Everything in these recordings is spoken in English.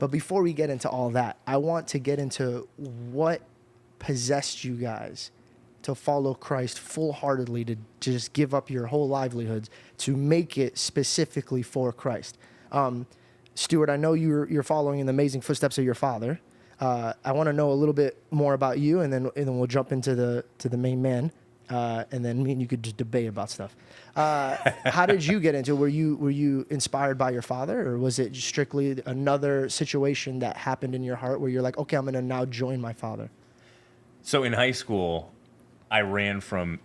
But before we get into all that, I want to get into what possessed you guys to follow Christ full-heartedly, to just give up your whole livelihoods to make it specifically for Christ. Stuart, I know you're following in the amazing footsteps of your father. I want to know a little bit more about you, and then we'll jump into the main man, and then me and you could just debate about stuff. How did you get into it? Were you inspired by your father, or was it strictly another situation that happened in your heart where you're like, okay, I'm going to now join my father? So in high school, I ran from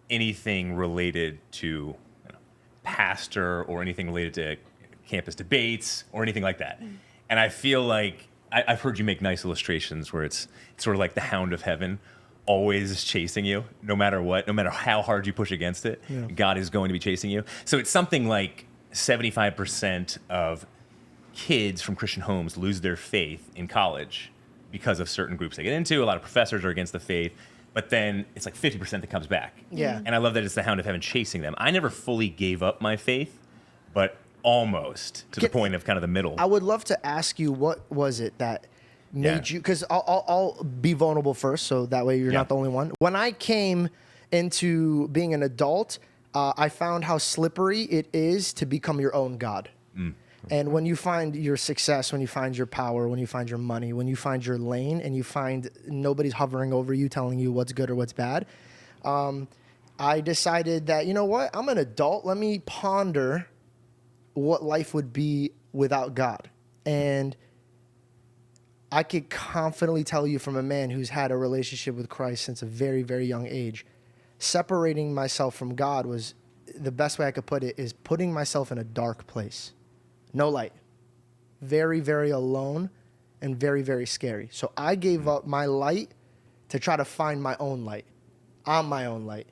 anything related to pastor or anything related to campus debates or anything like that. And I feel like I've heard you make nice illustrations where it's sort of like the hound of heaven always chasing you, no matter what, no matter how hard you push against it, Yeah. God is going to be chasing you. So it's something like 75% of kids from Christian homes lose their faith in college because of certain groups they get into. A lot of professors are against the faith, but then it's like 50% that comes back. Yeah. And I love that it's the hound of heaven chasing them. I never fully gave up my faith, but almost to the point of kind of the middle. I would love to ask you, what was it that made Yeah. you, because I'll be vulnerable first, so that way you're Yeah. not the only one. When I came into being an adult, I found how slippery it is to become your own God. And when you find your success, when you find your power, when you find your money, when you find your lane, and you find nobody's hovering over you telling you what's good or what's bad, I decided that, you know what, I'm an adult. Let me ponder what life would be without God. And I could confidently tell you, from a man who's had a relationship with Christ since a very, very young age, separating myself from God was, the best way I could put it is putting myself in a dark place. No light. Very, very alone and very, very scary. So I gave up my light to try to find my own light. I'm my own light.